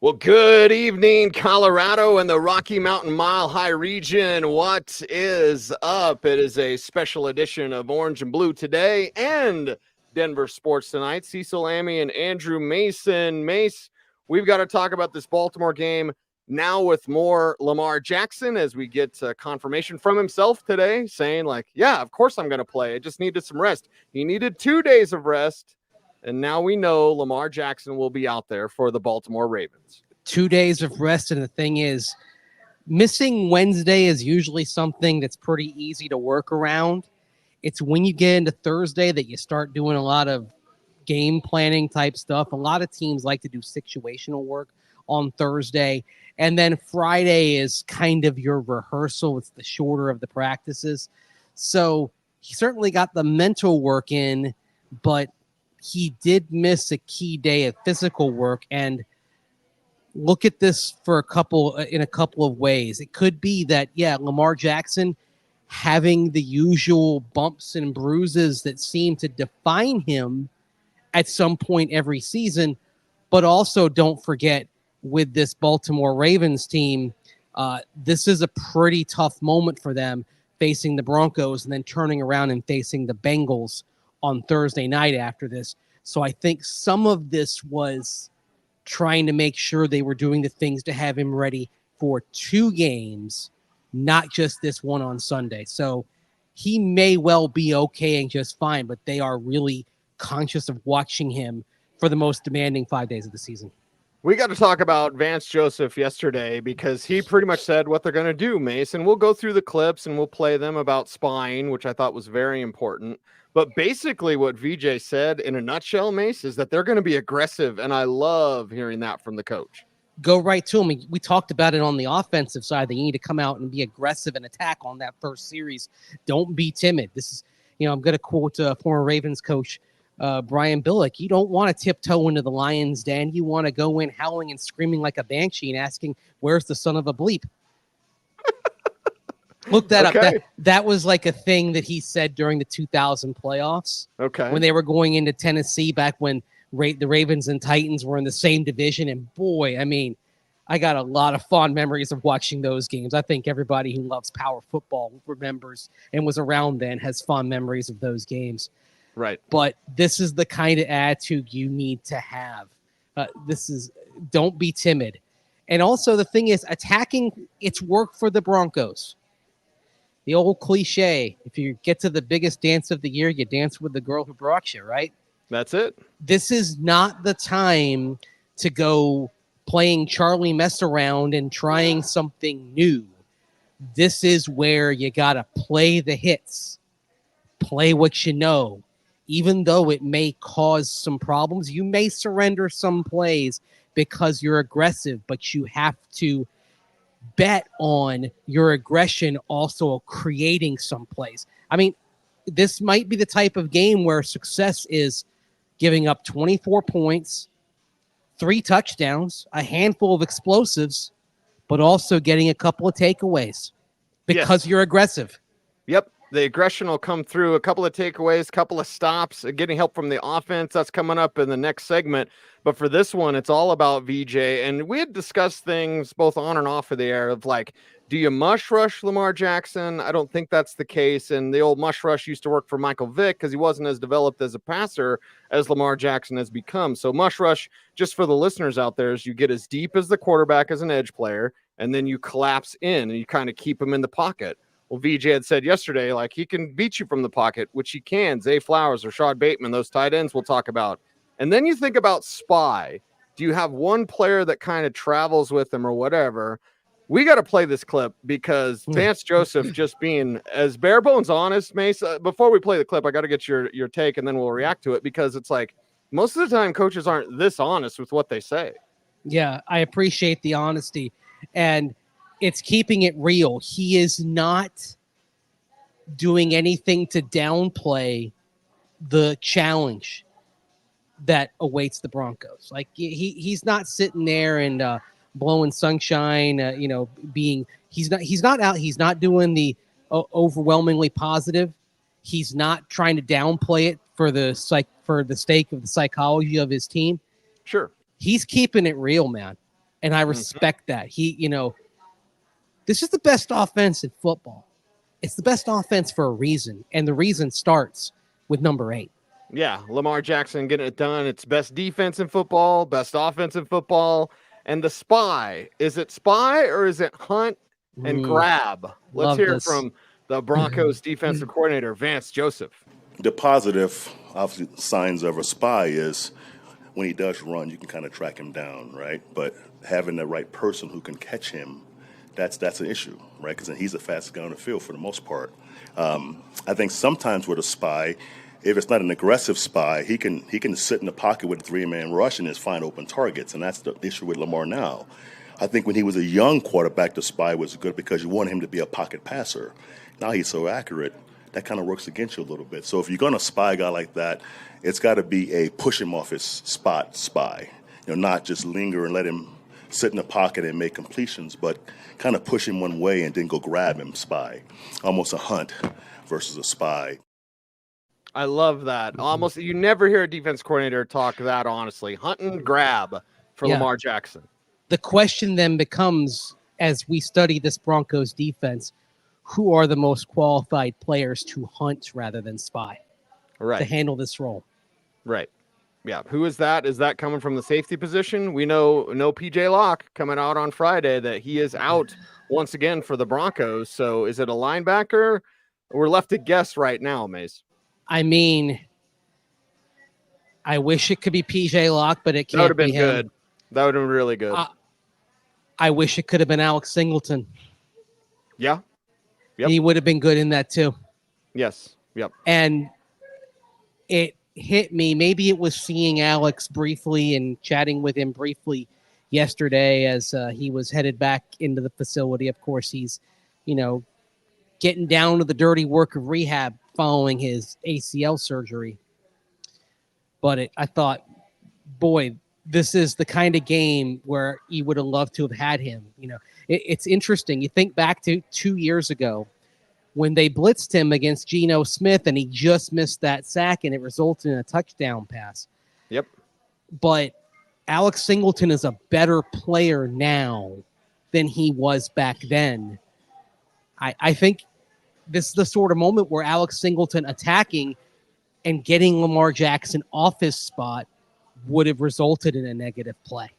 Well, good evening, Colorado and the Rocky Mountain Mile High region. What is up? It is a special edition of Orange and Blue today and Denver Sports Tonight. Cecil, Lammey, and Andrew Mason. Mace, we've got to talk about this Baltimore game now with more Lamar Jackson as we get confirmation from himself today saying like, yeah, of course I'm going to play. I just needed some rest. He needed 2 days of rest. And now we know Lamar Jackson will be out there for the Baltimore Ravens. 2 days of rest, and the thing is, missing Wednesday is usually something that's pretty easy to work around. It's when you get into Thursday that you start doing a lot of game planning type stuff. A lot of teams like to do situational work on Thursday, and then Friday is kind of your rehearsal. It's the shorter of the practices. So he certainly got the mental work in, but he did miss a key day of physical work. And look at this in a couple of ways. It could be that, yeah, Lamar Jackson having the usual bumps and bruises that seem to define him at some point every season, but also don't forget with this Baltimore Ravens team, this is a pretty tough moment for them facing the Broncos and then turning around and facing the Bengals on Thursday night after this. So I think some of this was trying to make sure they were doing the things to have him ready for 2 games, not just this one on Sunday. So he may well be okay and just fine, but they are really conscious of watching him for the most demanding 5 days of the season. We got to talk about Vance Joseph yesterday because he pretty much said what they're going to do, Mason. We'll go through the clips and we'll play them about spying, which I thought was very important. But basically what VJ said in a nutshell, Mace, is that they're going to be aggressive, and I love hearing that from the coach. Go right to him. We talked about it on the offensive side that you need to come out and be aggressive and attack on that first series. Don't be timid. This is, I'm going to quote former Ravens coach Brian Billick. You don't want to tiptoe into the lion's den. You want to go in howling and screaming like a banshee and asking, where's the son of a bleep? Look that up. That was like a thing that he said during the 2000 playoffs. Okay. When they were going into Tennessee back when the Ravens and Titans were in the same division. And boy, I got a lot of fond memories of watching those games. I think everybody who loves power football remembers and was around then has fond memories of those games. Right. But this is the kind of attitude you need to have. Don't be timid. And also the thing is, attacking, it's worked for the Broncos. The old cliche, if you get to the biggest dance of the year, you dance with the girl who brought you, right? That's it. This is not the time to go playing Charlie mess around and trying something new. This is where you got to play the hits, play what you know. Even though it may cause some problems, you may surrender some plays because you're aggressive, but you have to bet on your aggression also creating some plays. This might be the type of game where success is giving up 24 points, 3 touchdowns, a handful of explosives, but also getting a couple of takeaways because you're aggressive. Yep. The aggression will come through, a couple of takeaways, couple of stops, getting help from the offense. That's coming up in the next segment. But for this one, it's all about VJ. And we had discussed things both on and off of the air of like, do you mush rush Lamar Jackson? I don't think that's the case. And the old mush rush used to work for Michael Vick because he wasn't as developed as a passer as Lamar Jackson has become. So mush rush, just for the listeners out there, is you get as deep as the quarterback as an edge player, and then you collapse in and you kind of keep him in the pocket. Well, VJ had said yesterday, like, he can beat you from the pocket, which he can. Zay Flowers or Rashad Bateman, those tight ends we'll talk about. And then you think about spy. Do you have one player that kind of travels with him or whatever? We got to play this clip because Vance Joseph just being as bare bones honest, Mace. Before we play the clip, I got to get your take and then we'll react to it because it's like most of the time coaches aren't this honest with what they say. Yeah, I appreciate the honesty. And it's keeping it real. He is not doing anything to downplay the challenge that awaits the Broncos. Like he's not sitting there and blowing sunshine. He's not doing the overwhelmingly positive. He's not trying to downplay it for the sake of the psychology of his team. Sure, he's keeping it real, man. And I respect that. This is the best offense in football. It's the best offense for a reason. And the reason starts with number 8. Yeah, Lamar Jackson getting it done. It's best defense in football, best offense in football. And the spy, is it spy or is it hunt and grab? Let's hear from the Broncos defensive coordinator, Vance Joseph. The positive, obviously, signs of a spy is when he does run, you can kind of track him down, right? But having the right person who can catch him, that's an issue, right? Because he's the fastest guy on the field for the most part. I think sometimes with a spy, if it's not an aggressive spy, he can sit in the pocket with a 3-man rush and just find open targets, and that's the issue with Lamar now. I think when he was a young quarterback, the spy was good because you want him to be a pocket passer. Now he's so accurate, that kind of works against you a little bit. So if you're going to spy a guy like that, it's got to be a push him off his spot spy. Not just linger and let him sit in the pocket and make completions, but kind of push him one way and then go grab him spy. Almost a hunt versus a spy. I love that. Almost, you never hear a defense coordinator talk that honestly. Hunt and grab for Lamar Jackson. The question then becomes, as we study this Broncos defense, who are the most qualified players to hunt rather than spy? Right. To handle this role. Right. Yeah. Who is that? Is that coming from the safety position? We know PJ Locke coming out on Friday that he is out once again for the Broncos. So is it a linebacker? We're left to guess right now, Mace. I mean, I wish it could be PJ Locke, but it can't. That would have been be him. good. That would have been really good. I wish it could have been Alex Singleton. Yeah. Yep. He would have been good in that too. Yes. Yep. And it hit me. Maybe it was seeing Alex briefly and chatting with him briefly yesterday as he was headed back into the facility. Of course, he's, getting down to the dirty work of rehab following his ACL surgery. But I thought, boy, this is the kind of game where you would have loved to have had him. It's interesting. You think back to 2 years ago when they blitzed him against Geno Smith and he just missed that sack and it resulted in a touchdown pass. Yep. But Alex Singleton is a better player now than he was back then. I think this is the sort of moment where Alex Singleton attacking and getting Lamar Jackson off his spot would have resulted in a negative play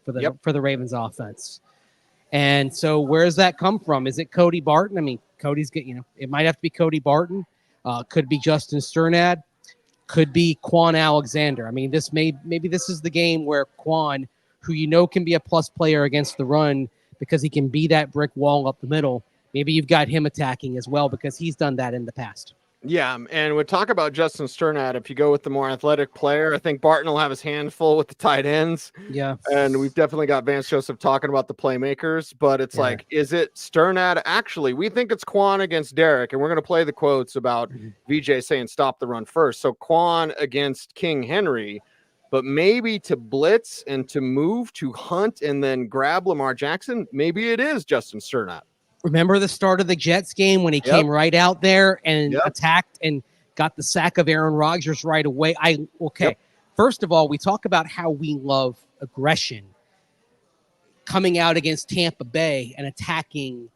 for the Ravens offense. And so where does that come from? Is it Cody Barton? I mean, Cody's getting, it might have to be Cody Barton. Could be Justin Sternad. Could be Quan Alexander. I mean, maybe this is the game where Quan, who can be a plus player against the run because he can be that brick wall up the middle. Maybe you've got him attacking as well because he's done that in the past. Yeah, and we'll talk about Justin Sternad. If you go with the more athletic player, I think Barton will have his hand full with the tight ends. Yeah. And we've definitely got Vance Joseph talking about the playmakers, but it's like, is it Sternad? Actually, we think it's Quan against Derek, and we're going to play the quotes about VJ saying stop the run first. So Quan against King Henry, but maybe to blitz and to move, to hunt, and then grab Lamar Jackson, maybe it is Justin Sternad. Remember the start of the Jets game when he came right out there and attacked and got the sack of Aaron Rodgers right away? First of all, we talk about how we love aggression. Coming out against Tampa Bay and attacking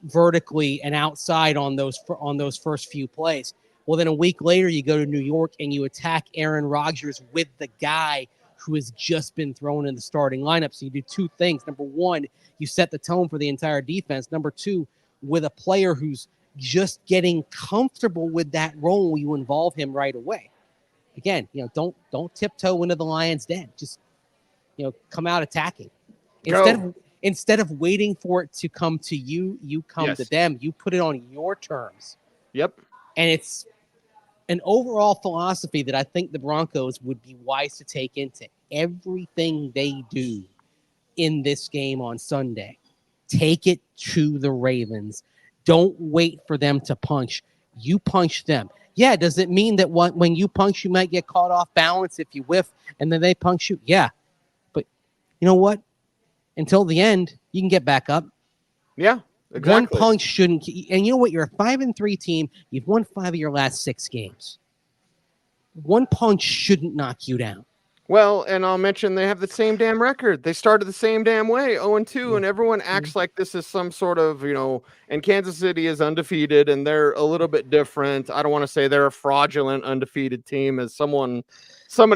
vertically and outside on those first few plays. Well, then a week later, you go to New York and you attack Aaron Rodgers with the guy who has just been thrown in the starting lineup. So you do two things. Number one, you set the tone for the entire defense. Number two, with a player who's just getting comfortable with that role, you involve him right away. Again, don't tiptoe into the lion's den. Just, come out attacking. Instead of waiting for it to come to you, you come to them. You put it on your terms. Yep. And it's an overall philosophy that I think the Broncos would be wise to take into everything they do in this game on Sunday. Take it to the Ravens. Don't wait for them to punch. You punch them. Yeah, does it mean that when you punch, you might get caught off balance if you whiff and then they punch you? Yeah. But you know what? Until the end, you can get back up. Yeah, exactly. One punch shouldn't. And you know what? You're a 5-3 team. You've won 5 of your last 6 games. One punch shouldn't knock you down. Well, and I'll mention they have the same damn record. They started the same damn way, 0-2, and everyone acts like this is some sort of, and Kansas City is undefeated, and they're a little bit different. I don't want to say they're a fraudulent undefeated team, as somebody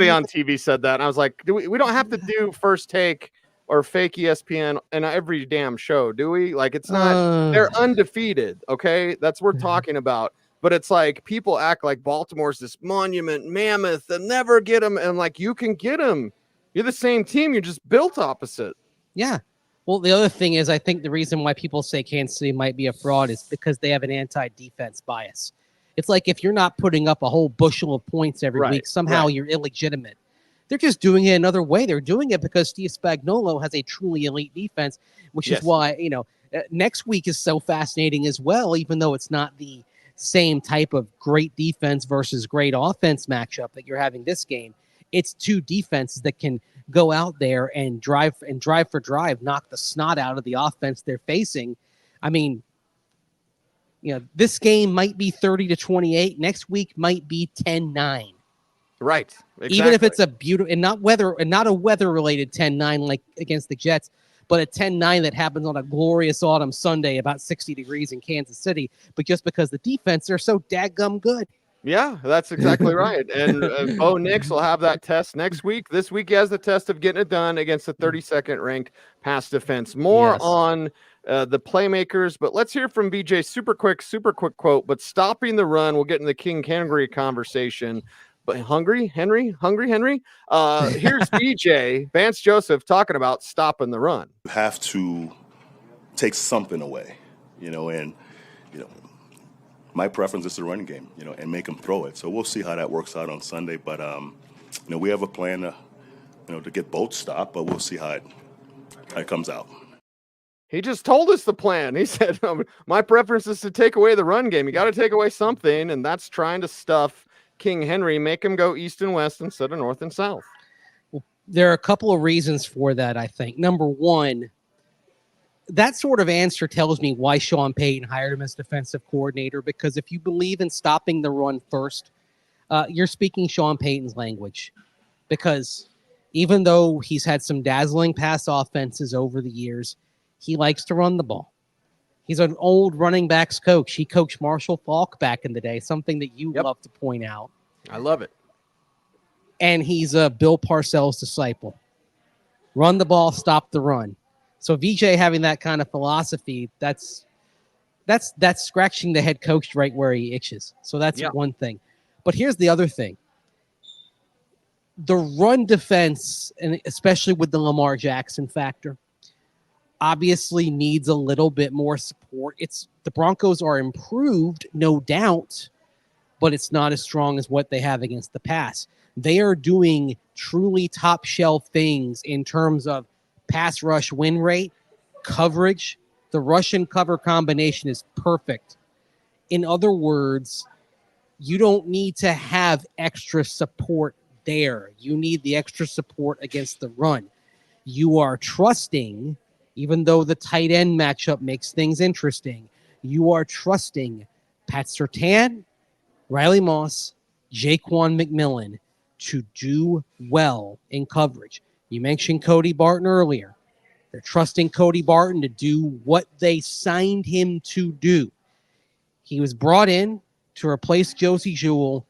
on TV said that, and I was like, we don't have to do First Take or fake ESPN in every damn show, do we? Like, it's not, they're undefeated, okay? That's what we're talking about. But it's like people act like Baltimore's this monument, mammoth, and never get them. And like, you can get them. You're the same team. You're just built opposite. Yeah. Well, the other thing is, I think the reason why people say Kansas City might be a fraud is because they have an anti-defense bias. It's like if you're not putting up a whole bushel of points every week, somehow you're illegitimate. They're just doing it another way. They're doing it because Steve Spagnuolo has a truly elite defense, which is why, next week is so fascinating as well, even though it's not the same type of great defense versus great offense matchup that you're having this game. It's two defenses that can go out there and drive for drive, knock the snot out of the offense they're facing. I mean, this game might be 30-28. Next week might be 10-9. Right. Exactly. Even if it's a beautiful and not a weather related 10-9 like against the Jets, but a 10-9 that happens on a glorious autumn Sunday, about 60 degrees in Kansas City, but just because the defense are so daggum good. Yeah, that's exactly right. And Bo Nix will have that test next week. This week he has the test of getting it done against the 32nd ranked pass defense. More on the playmakers, but let's hear from BJ. Super quick quote, but stopping the run. We'll get in the King Henry conversation. But Hungry Henry. Here's BJ, Vance Joseph, talking about stopping the run. You have to take something away, and my preference is the running game, and make them throw it. So we'll see how that works out on Sunday. But we have a plan to get both stopped, but we'll see how it comes out. He just told us the plan. He said, my preference is to take away the run game. You got to take away something, and that's trying to stuff King Henry, make him go east and west instead of north and south. Well, there are a couple of reasons for that, I think. Number one, that sort of answer tells me why Sean Payton hired him as defensive coordinator, because if you believe in stopping the run first, you're speaking Sean Payton's language. Because even though he's had some dazzling pass offenses over the years, he likes to run the ball. He's an old running backs coach. He coached Marshall Faulk back in the day, something that you love to point out. I love it. And he's a Bill Parcells disciple. Run the ball, stop the run. So VJ having that kind of philosophy, that's scratching the head coach right where he itches. So that's one thing. But here's the other thing. The run defense, and especially with the Lamar Jackson factor, obviously needs a little bit more support. The Broncos are improved, no doubt, but it's not as strong as what they have against the pass. They are doing truly top shelf things in terms of pass rush win rate, coverage. The rush and cover combination is perfect. In other words, you don't need to have extra support there. You need the extra support against the run. You are trusting, even though the tight end matchup makes things interesting, you are trusting Pat Surtain, Riley Moss, Jaquan McMillan to do well in coverage. You mentioned Cody Barton earlier. They're trusting Cody Barton to do what they signed him to do. He was brought in to replace Josie Jewell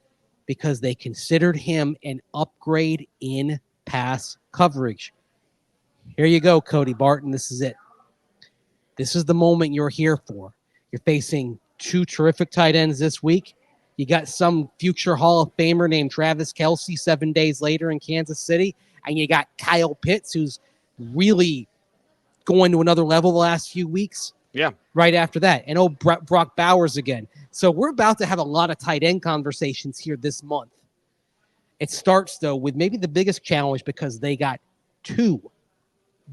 because they considered him an upgrade in pass coverage. Here you go, Cody Barton. This is it. This is the moment you're here for. You're facing two terrific tight ends this week. You got some future Hall of Famer named Travis Kelce 7 days later in Kansas City. And you got Kyle Pitts, who's really going to another level the last few weeks. Yeah. Right after that. And Brock Bowers again. So we're about to have a lot of tight end conversations here this month. It starts, though, with maybe the biggest challenge because they got two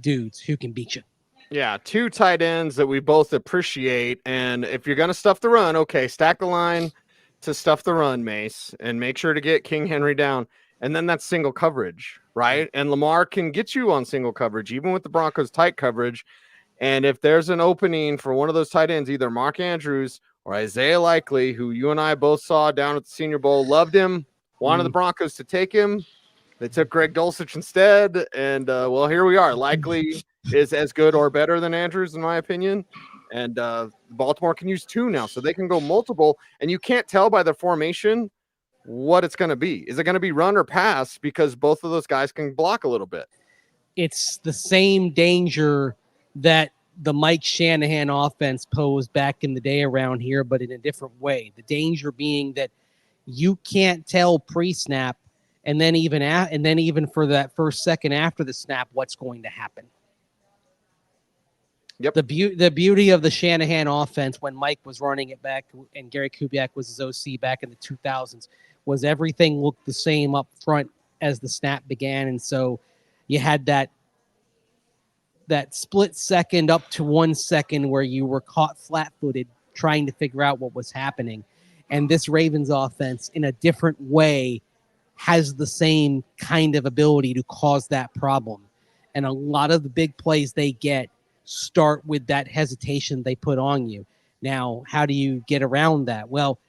dudes who can beat you. Yeah, two tight ends that we both appreciate. And if you're going to stuff the run, okay, stack the line to stuff the run, Mace, and make sure to get King Henry down. And then that's single coverage, right? And Lamar can get you on single coverage, even with the Broncos' tight coverage. And if there's an opening for one of those tight ends, either Mark Andrews or Isaiah Likely, who you and I both saw down at the Senior Bowl, loved him, wanted the Broncos to take him, They took Greg Dulcich instead, and well, here we are. Likely is as good or better than Andrews, in my opinion. And Baltimore can use 2 now, so they can go multiple. And you can't tell by the formation what it's going to be. Is it going to be run or pass? Because both of those guys can block a little bit. It's the same danger that the Mike Shanahan offense posed back in the day around here, but in a different way. The danger being that you can't tell pre-snap, and then even for that first second after the snap, what's going to happen. Yep. The beauty of the Shanahan offense when Mike was running it back and Gary Kubiak was his OC back in the 2000s was everything looked the same up front as the snap began, and so you had that split second up to 1 second where you were caught flat-footed trying to figure out what was happening. And this Ravens offense, in a different way, has the same kind of ability to cause that problem. And a lot of the big plays they get start with that hesitation they put on you. Now, how do you get around that? Well,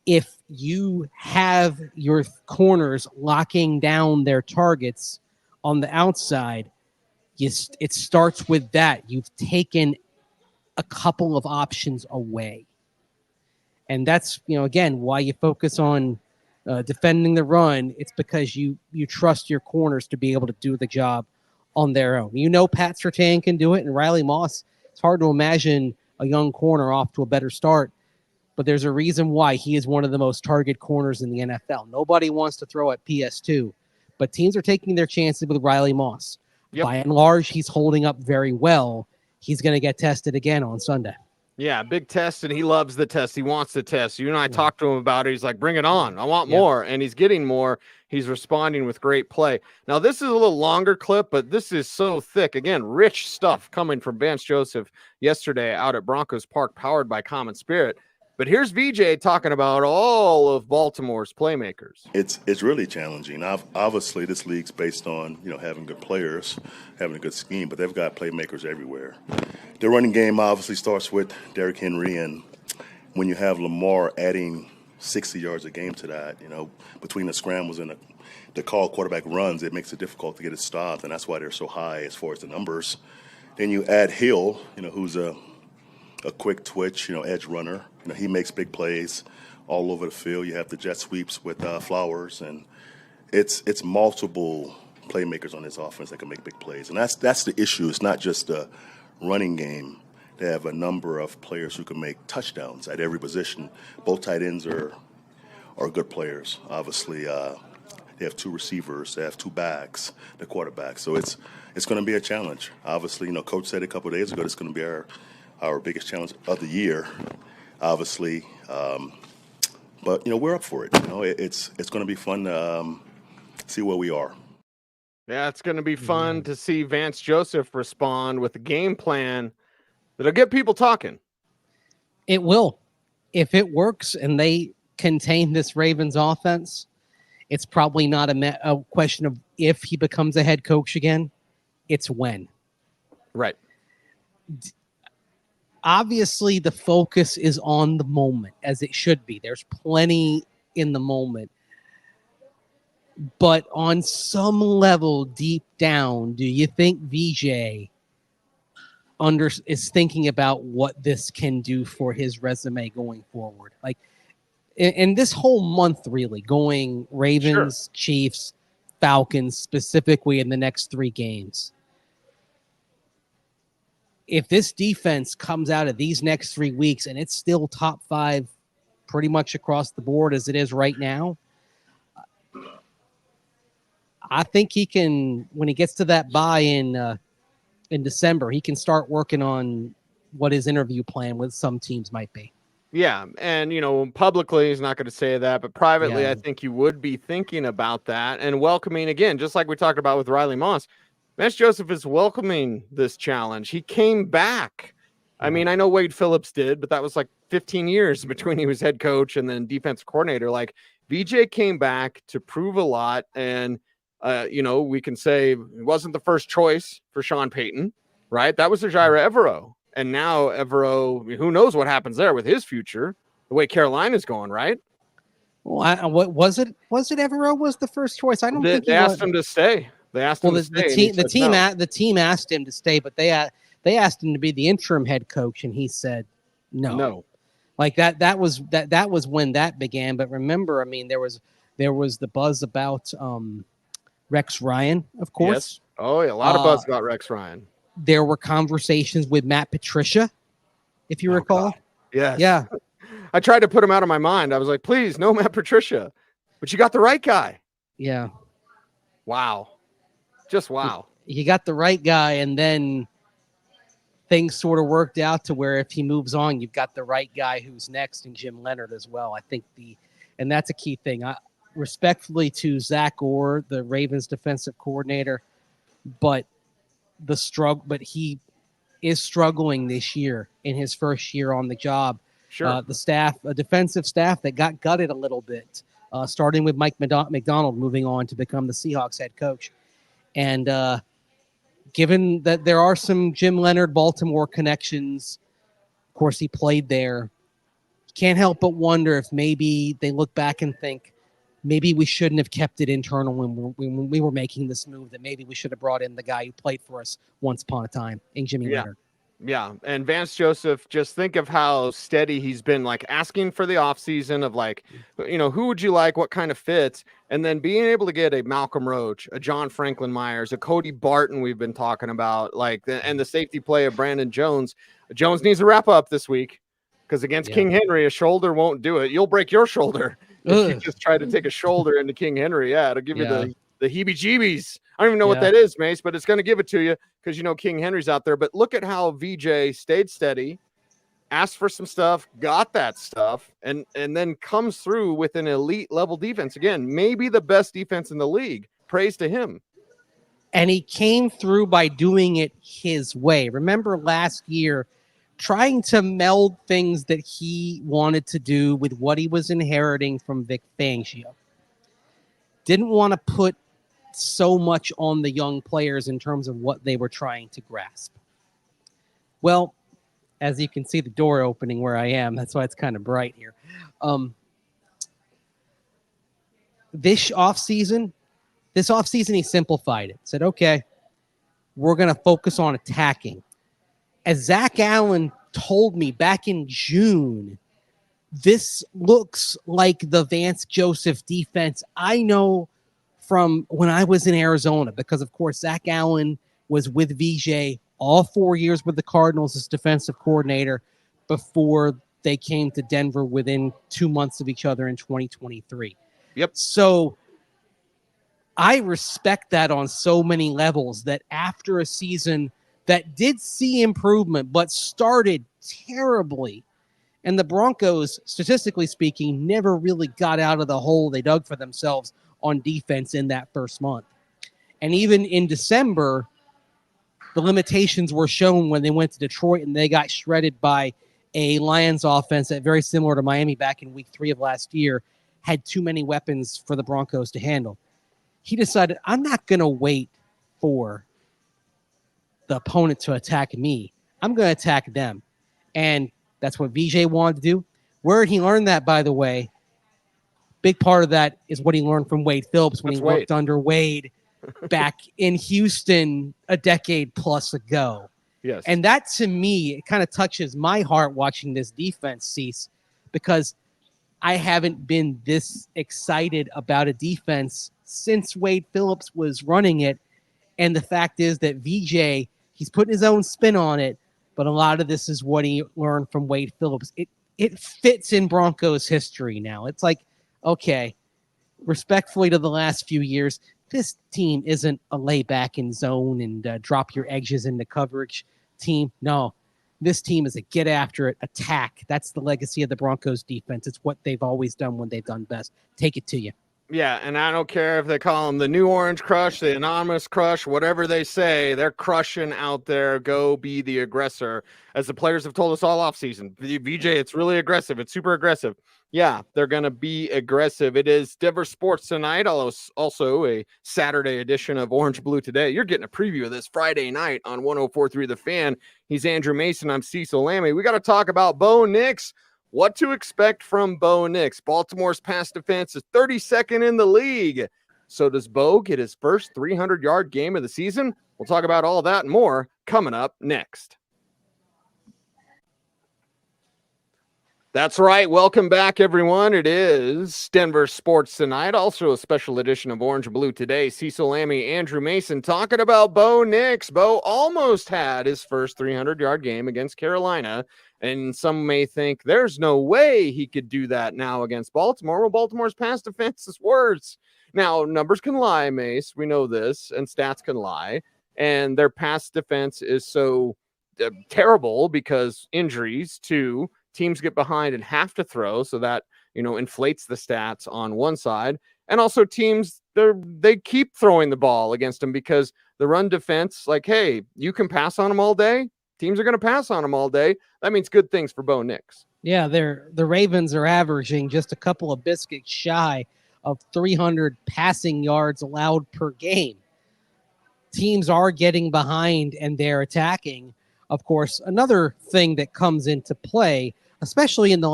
if you have your corners locking down their targets on the outside, it starts with that. You've taken a couple of options away. And that's, again, why you focus on defending the run. It's because you trust your corners to be able to do the job on their own. Pat Surtain can do it, and Riley Moss. It's hard to imagine a young corner off to a better start, but there's a reason why he is one of the most targeted corners in the NFL. Nobody wants to throw at PS2, but teams are taking their chances with Riley Moss. Yep. By and large, he's holding up very well. He's going to get tested again on Sunday. Yeah, big test, and he loves the test. He wants the test. You and I talked to him about it. He's like, bring it on. I want more, and he's getting more. He's responding with great play. Now, this is a little longer clip, but this is so thick. Again, rich stuff coming from Vance Joseph yesterday out at Broncos Park, powered by Common Spirit. But here's VJ talking about all of Baltimore's playmakers. It's really challenging. Obviously, this league's based on having good players, having a good scheme, but they've got playmakers everywhere. The running game obviously starts with Derrick Henry, and when you have Lamar adding 60 yards a game to that, between the scrambles and the call quarterback runs, it makes it difficult to get it stopped, and that's why they're so high as far as the numbers. Then you add Hill, who's a quick twitch, edge runner. He makes big plays all over the field. You have the jet sweeps with Flowers, and it's multiple playmakers on this offense that can make big plays. And that's the issue. It's not just a running game. They have a number of players who can make touchdowns at every position. Both tight ends are good players. Obviously, they have 2 receivers. They have 2 backs, the quarterback. So it's going to be a challenge. Obviously, Coach said a couple of days ago it's going to be our biggest challenge of the year, obviously. But, we're up for it. It's going to be fun to see where we are. Yeah, it's going to be fun to see Vance Joseph respond with a game plan that'll get people talking. It will. If it works and they contain this Ravens offense, it's probably not a question of if he becomes a head coach again. It's when. Right. Obviously, the focus is on the moment, as it should be. There's plenty in the moment. But on some level, deep down, do you think VJ is thinking about what this can do for his resume going forward? Like, and this whole month, really, going Ravens, sure, Chiefs, Falcons, specifically in the next 3 games. If this defense comes out of these next 3 weeks and it's still top 5 pretty much across the board as it is right now, I think he can, when he gets to that bye in December, he can start working on what his interview plan with some teams might be. Yeah, and, publicly he's not going to say that, but privately I think you would be thinking about that and welcoming, again, just like we talked about with Riley Moss. Vance Joseph is welcoming this challenge. He came back. I mean, I know Wade Phillips did, but that was like 15 years between he was head coach and then defensive coordinator. Like, VJ came back to prove a lot, and we can say it wasn't the first choice for Sean Payton, right? That was the Jair Evero. And now Evero, who knows what happens there with his future, the way Carolina's going, right? Well, what was it? Was it Evero was the first choice? I don't think They asked him to stay. They asked him to stay. The team asked him to stay, but they asked him to be the interim head coach, and he said no. No. Like that was when that began. But remember, I mean, there was the buzz about Rex Ryan, of course. Yes. Oh, yeah, a lot of buzz about Rex Ryan. There were conversations with Matt Patricia, if you recall. God. Yes. Yeah. I tried to put him out of my mind. I was like, please, no Matt Patricia. But you got the right guy. Yeah. Wow. Just wow. You got the right guy, and then things sort of worked out to where if he moves on, you've got the right guy who's next in Jim Leonhard as well. I think and that's a key thing. Respectfully to Zach Orr, the Ravens defensive coordinator, but he is struggling this year in his first year on the job. Sure. The defensive staff that got gutted a little bit, starting with Mike McDonald moving on to become the Seahawks head coach. And given that there are some Jim Leonhard Baltimore connections, of course, he played there. Can't help but wonder if maybe they look back and think, maybe we shouldn't have kept it internal when we were making this move, that maybe we should have brought in the guy who played for us once upon a time in Jimmy Leonhard. Yeah. And Vance Joseph, just think of how steady he's been, like asking for the offseason of like, who would you like? What kind of fits? And then being able to get a Malcolm Roach, a John Franklin Myers, a Cody Barton we've been talking about, and the safety play of Brandon Jones. Jones needs to wrap up this week because against King Henry, a shoulder won't do it. You'll break your shoulder if you just try to take a shoulder into King Henry. Yeah, it'll give you the heebie-jeebies. I don't even know what that is, Mace, but it's going to give it to you because King Henry's out there. But look at how VJ stayed steady, asked for some stuff, got that stuff, and then comes through with an elite level defense. Again, maybe the best defense in the league. Praise to him. And he came through by doing it his way. Remember last year, trying to meld things that he wanted to do with what he was inheriting from Vic Fangio. Didn't want to put so much on the young players in terms of what they were trying to grasp. Well, as you can see the door opening where I am, that's why it's kind of bright here. This offseason, he simplified it. Said, okay, we're going to focus on attacking. As Zach Allen told me back in June, this looks like the Vance Joseph defense I know from when I was in Arizona, because, of course, Zach Allen was with VJ all 4 years with the Cardinals as defensive coordinator before they came to Denver within 2 months of each other in 2023. Yep. So I respect that on so many levels, that after a season that did see improvement but started terribly, and the Broncos, statistically speaking, never really got out of the hole they dug for themselves on defense in that first month. And even in December, the limitations were shown when they went to Detroit and they got shredded by a Lions offense that, very similar to Miami back in week 3 of last year, had too many weapons for the Broncos to handle. He decided, I'm not going to wait for the opponent to attack me. I'm going to attack them. And that's what VJ wanted to do. Where did he learn that, by the way? Big part of that is what he learned from Wade Phillips when he worked under Wade back in Houston a decade plus ago. Yes. And that, to me, it kind of touches my heart watching this defense, Cease, because I haven't been this excited about a defense since Wade Phillips was running it. And the fact is that VJ, he's putting his own spin on it, but a lot of this is what he learned from Wade Phillips. It fits in Broncos history now. It's like, okay, respectfully to the last few years, this team isn't a lay back in zone and drop your edges into coverage team. No, this team is a get after it, attack. That's the legacy of the Broncos defense. It's what they've always done when they've done best. Take it to you. Yeah, and I don't care if they call them the New Orange Crush, the Anonymous Crush, whatever they say, they're crushing out there. Go be the aggressor. As the players have told us all offseason, VJ, it's really aggressive. It's super aggressive. Yeah, they're going to be aggressive. It is Denver Sports Tonight, also a Saturday edition of Orange Blue Today. You're getting a preview of this Friday night on 104.3 The Fan. He's Andrew Mason. I'm Cecil Lammey. We got to talk about Bo Nix. what to expect from Bo Nix. Baltimore's pass defense is 32nd in the league. So does Bo get his first 300-yard game of the season? We'll talk about all that and more coming up next. That's right. Welcome back, everyone. It is Denver Sports Tonight, also a special edition of Orange and Blue today. Cecil, Lammey, Andrew Mason talking about Bo Nix. Bo almost had his first 300-yard game against Carolina, and some may think there's no way he could do that now against Baltimore. Well, Baltimore's pass defense is worse. Now, numbers can lie, Mace. We know this, and stats can lie, and their pass defense is so terrible because injuries, too. Teams get behind and have to throw, so that, inflates the stats on one side. And also teams, they keep throwing the ball against them because the run defense, like, hey, you can pass on them all day. Teams are going to pass on them all day. That means good things for Bo Nix. Yeah, the Ravens are averaging just a couple of biscuits shy of 300 passing yards allowed per game. Teams are getting behind and they're attacking. Of course, another thing that comes into play, especially in the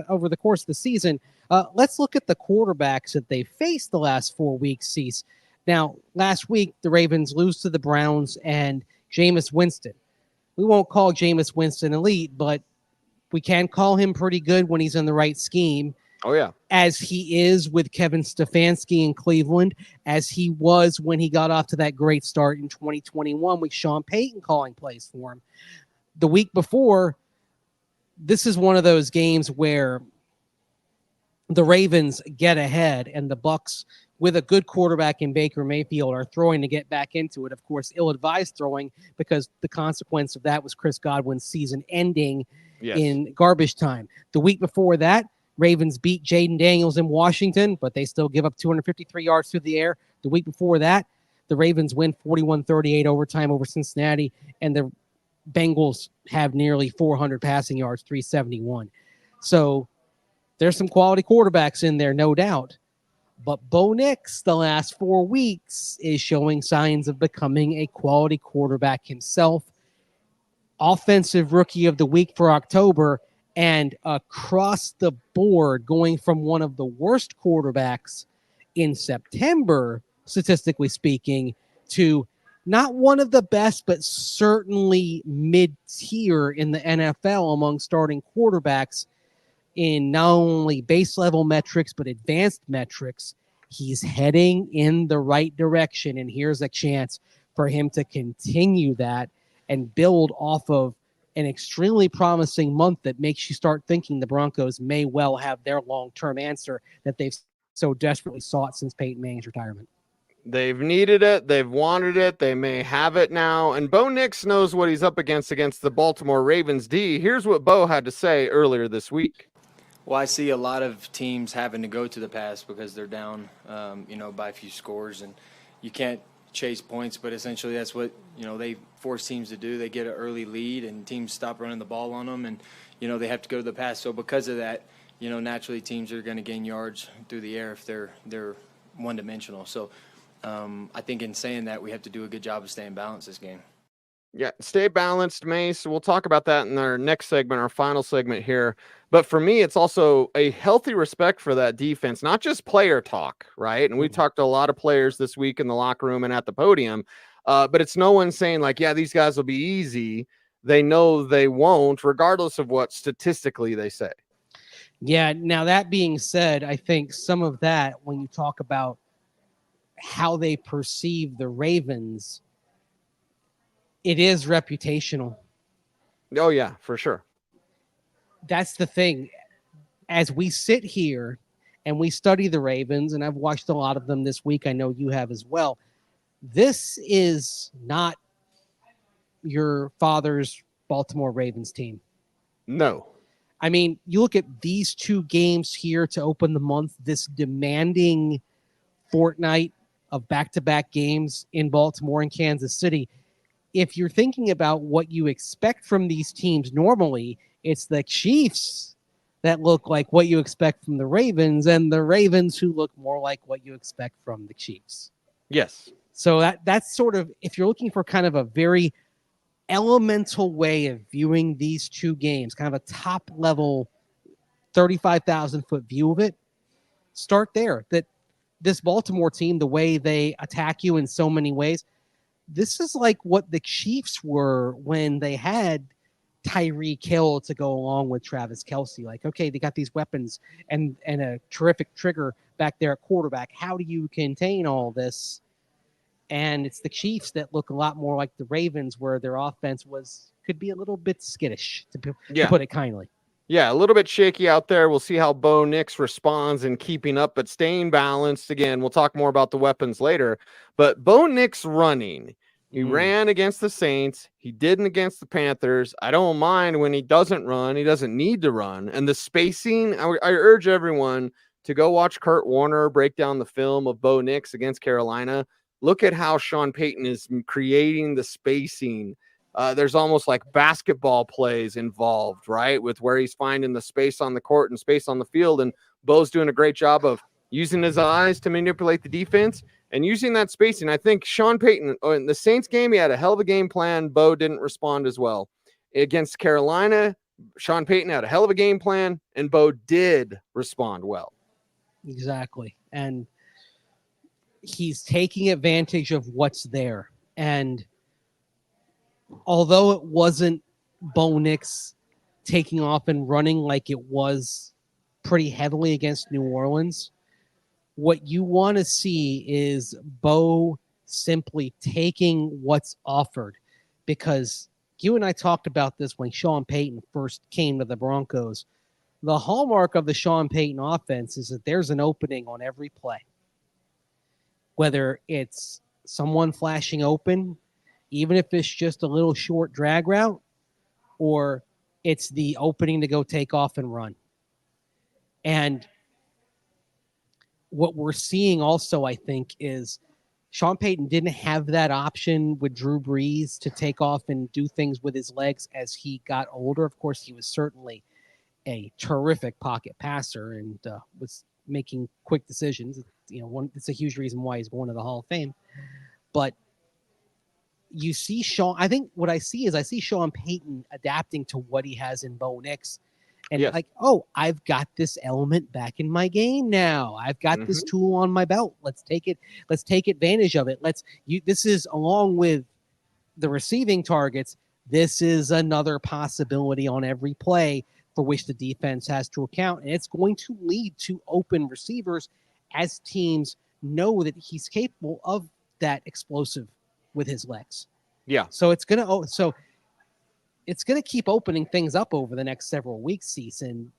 over the course of the season, let's look at the quarterbacks that they faced the last 4 weeks, Cease. Now, last week, the Ravens lose to the Browns and Jameis Winston. We won't call Jameis Winston elite, but we can call him pretty good when he's in the right scheme. Oh, yeah. As he is with Kevin Stefanski in Cleveland, as he was when he got off to that great start in 2021 with Sean Payton calling plays for him. The week before, this is one of those games where the Ravens get ahead and the Bucs, with a good quarterback in Baker Mayfield, are throwing to get back into it. Of course, ill-advised throwing because the consequence of that was Chris Godwin's season ending in garbage time. The week before that, Ravens beat Jaden Daniels in Washington, but they still give up 253 yards through the air. The week before that, the Ravens win 41-38 overtime over Cincinnati, and the Bengals have nearly 400 passing yards, 371. So there's some quality quarterbacks in there, no doubt. But Bo Nix, the last 4 weeks, is showing signs of becoming a quality quarterback himself. Offensive Rookie of the Week for October, and across the board, going from one of the worst quarterbacks in September, statistically speaking, to not one of the best, but certainly mid-tier in the NFL among starting quarterbacks in not only base level metrics, but advanced metrics. He's heading in the right direction, and here's a chance for him to continue that and build off of an extremely promising month that makes you start thinking the Broncos may well have their long-term answer that they've so desperately sought since Peyton Manning's retirement. They've needed it. They've wanted it. They may have it now. And Bo Nix knows what he's up against the Baltimore Ravens D. Here's what Bo had to say earlier this week. Well, I see a lot of teams having to go to the pass because they're down, by a few scores, and you can't chase points, but essentially that's what, they force teams to do. They get an early lead and teams stop running the ball on them, and, they have to go to the pass. So because of that, naturally teams are going to gain yards through the air if they're one-dimensional. So I think in saying that, we have to do a good job of staying balanced this game. Yeah, stay balanced, Mace. We'll talk about that in our next segment, our final segment here. But for me, it's also a healthy respect for that defense, not just player talk, right? And we talked to a lot of players this week in the locker room and at the podium, but it's no one saying like, yeah, these guys will be easy. They know they won't, regardless of what statistically they say. Yeah, now that being said, I think some of that, when you talk about how they perceive the Ravens, it is reputational. Oh, yeah, for sure. That's the thing. As we sit here and we study the Ravens, and I've watched a lot of them this week, I know you have as well, this is not your father's Baltimore Ravens team. No. I mean, you look at these two games here to open the month, this demanding fortnight of back-to-back games in Baltimore and Kansas City. If you're thinking about what you expect from these teams normally, it's the Chiefs that look like what you expect from the Ravens, and the Ravens who look more like what you expect from the Chiefs. Yes. So that's sort of, if you're looking for kind of a very elemental way of viewing these two games, kind of a top-level 35,000-foot view of it, start there. That this Baltimore team, the way they attack you in so many ways, this is like what the Chiefs were when they had Tyreek Hill to go along with Travis Kelce. Like, okay, they got these weapons and a terrific trigger back there at quarterback. How do you contain all this? And it's the Chiefs that look a lot more like the Ravens, where their offense could be a little bit skittish, to put it kindly. Yeah, a little bit shaky out there. We'll see how Bo Nix responds in keeping up, but staying balanced. Again, we'll talk more about the weapons later. But Bo Nix running. He ran against the Saints. He didn't against the Panthers. I don't mind when he doesn't run. He doesn't need to run. And the spacing, I urge everyone to go watch Kurt Warner break down the film of Bo Nix against Carolina. Look at how Sean Payton is creating the spacing. There's almost like basketball plays involved, right? With where he's finding the space on the court and space on the field. And Bo's doing a great job of using his eyes to manipulate the defense and using that spacing. I think Sean Payton, in the Saints game, he had a hell of a game plan. Bo didn't respond as well. Against Carolina, Sean Payton had a hell of a game plan, and Bo did respond well. Exactly. And he's taking advantage of what's there. And although it wasn't Bo Nix taking off and running like it was pretty heavily against New Orleans, what you want to see is Bo simply taking what's offered. Because you and I talked about this when Sean Payton first came to the Broncos. The hallmark of the Sean Payton offense is that there's an opening on every play. Whether it's someone flashing open, even if it's just a little short drag route, or it's the opening to go take off and run. And what we're seeing also, I think, is Sean Payton didn't have that option with Drew Brees to take off and do things with his legs as he got older. Of course, he was certainly a terrific pocket passer and was making quick decisions. It's a huge reason why he's going to the Hall of Fame. But you see I think what I see Sean Payton adapting to what he has in Bo Nix. And like, oh, I've got this element back in my game now. I've got this tool on my belt. Let's take advantage of it. This is, along with the receiving targets, this is another possibility on every play for which the defense has to account. And it's going to lead to open receivers as teams know that he's capable of that explosive with his legs. Yeah. So it's going to keep opening things up over the next several weeks, season.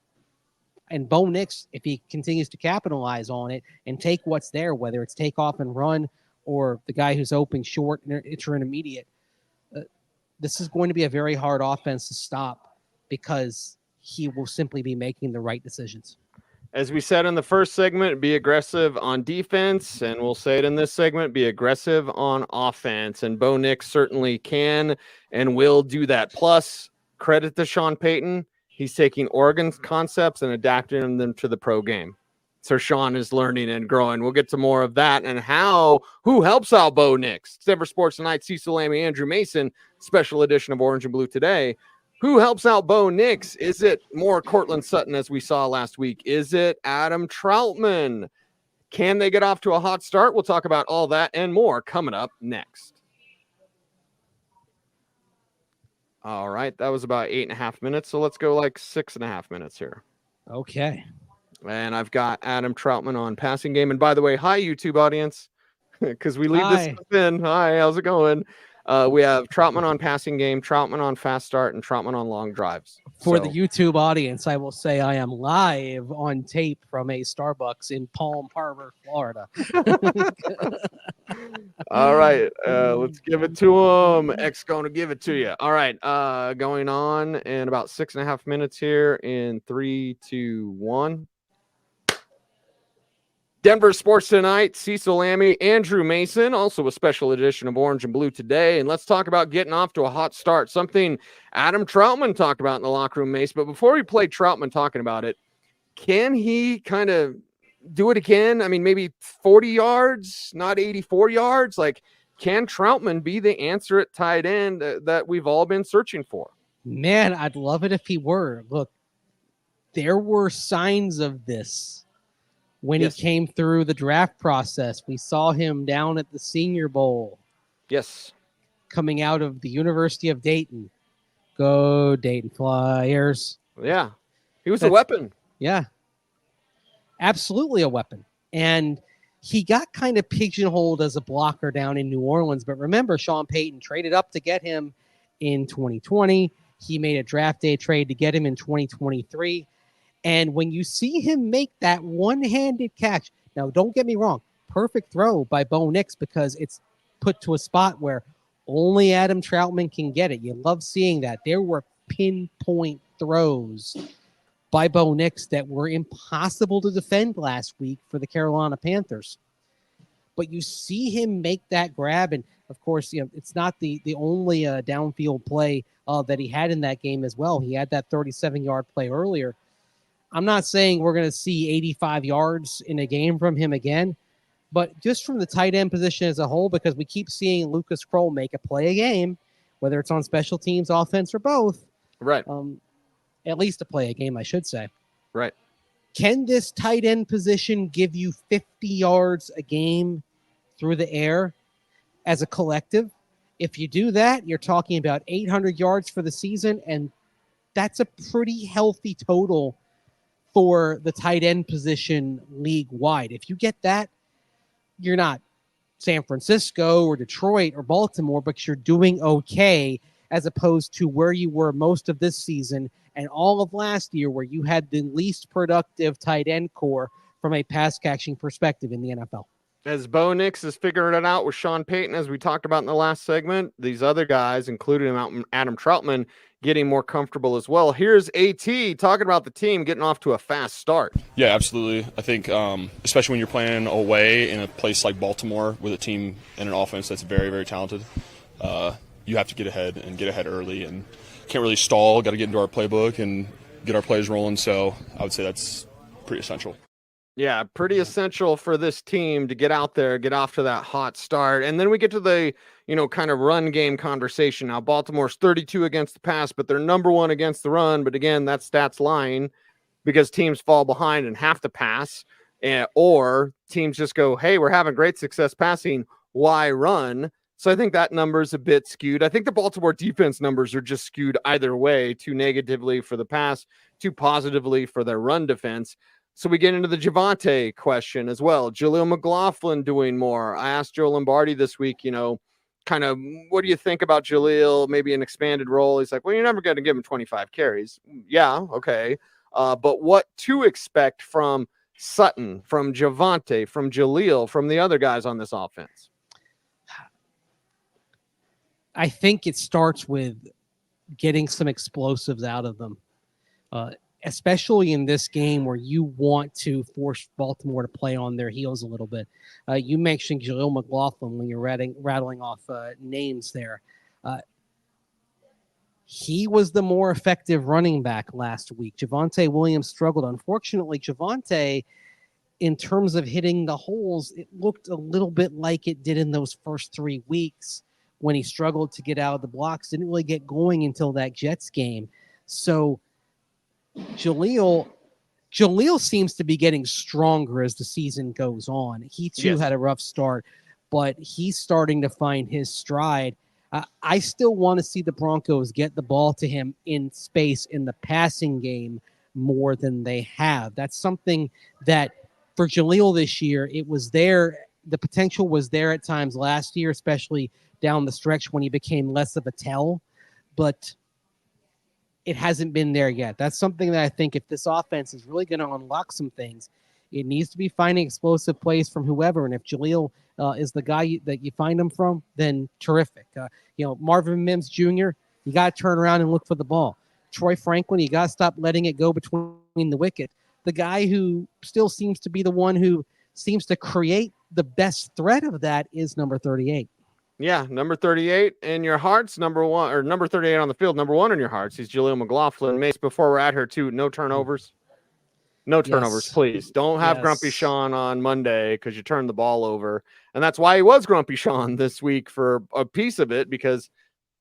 And Bo Nix, if he continues to capitalize on it and take what's there, whether it's take off and run or the guy who's open short and intermediate, this is going to be a very hard offense to stop because he will simply be making the right decisions. As we said in the first segment, be aggressive on defense, and we'll say it in this segment, be aggressive on offense. And Bo Nix certainly can and will do that. Plus, credit to Sean Payton. He's taking Oregon's concepts and adapting them to the pro game. So Sean is learning and growing. We'll get to more of that and who helps out Bo Nix. Denver Sports Tonight, Cecil, Lammey, Andrew Mason, special edition of Orange and Blue today. Who helps out Bo Nix? Is it more Courtland Sutton as we saw last week? Is it Adam Troutman? Can they get off to a hot start? We'll talk about all that and more coming up next. All right, that was about 8.5 minutes, so let's go like 6.5 minutes here. Okay. And I've got Adam Troutman on passing game. And by the way, hi, YouTube audience, because we leave this stuff in. Hi, how's it going? We have Troutman on passing game, Troutman on fast start, and Troutman on long drives. For the YouTube audience, I will say I am live on tape from a Starbucks in Palm Harbor, Florida. All right, let's give it to him. X going to give it to you. All right, going on in about 6.5 minutes here in 3, 2, 1. Denver Sports Tonight, Cecil Lammey, Andrew Mason, also a special edition of Orange and Blue today. And let's talk about getting off to a hot start, something Adam Troutman talked about in the locker room, Mace. But before we play Troutman talking about it, can he kind of do it again? I mean, maybe 40 yards, not 84 yards. Like, can Troutman be the answer at tight end that we've all been searching for? Man, I'd love it if he were. Look, there were signs of this when Yes. he came through the draft process. We saw him down at the Senior Bowl Yes. coming out of the University of Dayton. Go Dayton Flyers. Yeah. He was a weapon. Yeah. Absolutely a weapon. And he got kind of pigeonholed as a blocker down in New Orleans. But remember, Sean Payton traded up to get him in 2020. He made a draft day trade to get him in 2023. And when you see him make that one-handed catch, now don't get me wrong, perfect throw by Bo Nix because it's put to a spot where only Adam Troutman can get it. You love seeing that. There were pinpoint throws by Bo Nix that were impossible to defend last week for the Carolina Panthers. But you see him make that grab, and of course, it's not the only downfield play that he had in that game as well. He had that 37-yard play earlier. I'm not saying we're going to see 85 yards in a game from him again, but just from the tight end position as a whole, because we keep seeing Lucas Kroll make a play a game, whether it's on special teams, offense, or both. Right. At least a play a game, I should say. Right. Can this tight end position give you 50 yards a game through the air as a collective? If you do that, you're talking about 800 yards for the season, and that's a pretty healthy total for the tight end position league-wide. If you get that, you're not San Francisco or Detroit or Baltimore, but you're doing okay as opposed to where you were most of this season and all of last year where you had the least productive tight end core from a pass-catching perspective in the NFL. As Bo Nix is figuring it out with Sean Payton, as we talked about in the last segment, these other guys, including Adam Troutman, getting more comfortable as well. Here's AT talking about the team getting off to a fast start. Yeah, absolutely. I think especially when you're playing away in a place like Baltimore with a team and an offense that's very, very talented, you have to get ahead early and can't really stall. Got to get into our playbook and get our plays rolling. So I would say that's pretty essential. Yeah, pretty essential for this team to get out there, get off to that hot start. And then we get to the, kind of run game conversation. Now, Baltimore's 32 against the pass, but they're number one against the run. But again, that stats lying because teams fall behind and have to pass, or teams just go, hey, we're having great success passing. Why run? So I think that number is a bit skewed. I think the Baltimore defense numbers are just skewed either way, too negatively for the pass, too positively for their run defense. So we get into the Javonte question as well. Jaleel McLaughlin doing more. I asked Joe Lombardi this week, kind of, what do you think about Jaleel? Maybe an expanded role. He's like, well, you're never going to give him 25 carries. Yeah, okay. But what to expect from Sutton, from Javonte, from Jaleel, from the other guys on this offense? I think it starts with getting some explosives out of them. Especially in this game where you want to force Baltimore to play on their heels a little bit. You mentioned Jaleel McLaughlin when you're rattling off names there. He was the more effective running back last week. Javonte Williams struggled. Unfortunately, Javonte, in terms of hitting the holes, it looked a little bit like it did in those first 3 weeks when he struggled to get out of the blocks. Didn't really get going until that Jets game. So Jaleel seems to be getting stronger as the season goes on. He too had a rough start, but he's starting to find his stride. I still want to see the Broncos get the ball to him in space in the passing game more than they have. That's something that for Jaleel this year, it was there. The potential was there at times last year, especially down the stretch when he became less of a tell, but it hasn't been there yet. That's something that I think if this offense is really going to unlock some things, it needs to be finding explosive plays from whoever. And if Jaleel is the guy that you find him from, then terrific. Marvin Mims Jr., you got to turn around and look for the ball. Troy Franklin, you got to stop letting it go between the wicket. The guy who still seems to be the one who seems to create the best threat of that is number 38. Yeah, number 38 in your hearts, number one, or number 38 on the field, number one in your hearts. He's Jaleel McLaughlin. Mace, before we're at her, too, no turnovers. No turnovers, Yes. Please. Don't have Grumpy Sean on Monday because you turned the ball over. And that's why he was Grumpy Sean this week for a piece of it, because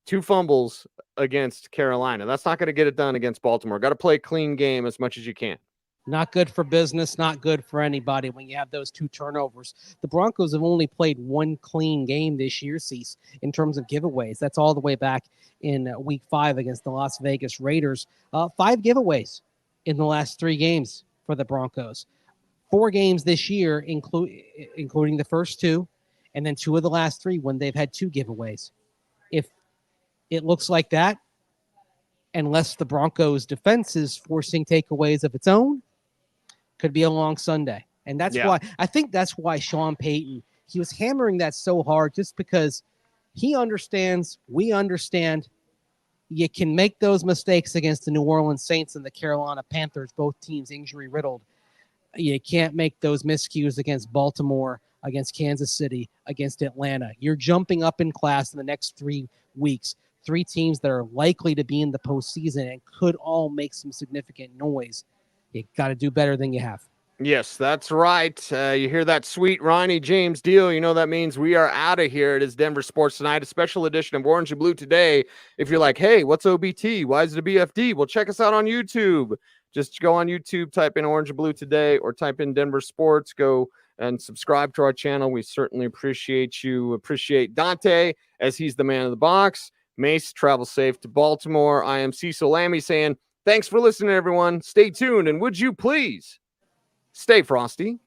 2 fumbles against Carolina. That's not going to get it done against Baltimore. Got to play a clean game as much as you can. Not good for business, not good for anybody when you have those 2 turnovers. The Broncos have only played 1 clean game this year, Cease, in terms of giveaways. That's all the way back in week 5 against the Las Vegas Raiders. 5 giveaways in the last 3 games for the Broncos. 4 games this year, including the first 2, and then 2 of the last 3 when they've had 2 giveaways. If it looks like that, unless the Broncos defense is forcing takeaways of its own, could be a long Sunday. And that's why I think that's why Sean Payton, he was hammering that so hard, just because he understands, we understand, you can make those mistakes against the New Orleans Saints and the Carolina Panthers, both teams injury riddled. You can't make those miscues against Baltimore, against Kansas City, against Atlanta. You're jumping up in class in the next 3 weeks. 3 teams that are likely to be in the postseason and could all make some significant noise. You got to do better than you have. Yes, that's right. You hear that sweet Ronnie James deal. You know that means we are out of here. It is Denver Sports Tonight, a special edition of Orange and Blue Today. If you're like, hey, what's OBT? Why is it a BFD? Well, check us out on YouTube. Just go on YouTube, type in Orange and Blue Today, or type in Denver Sports. Go and subscribe to our channel. We certainly appreciate you. Appreciate Dante, as he's the man of the box. Mace, travel safe to Baltimore. I am Cecil Lammey saying, thanks for listening, everyone. Stay tuned, and would you please stay frosty?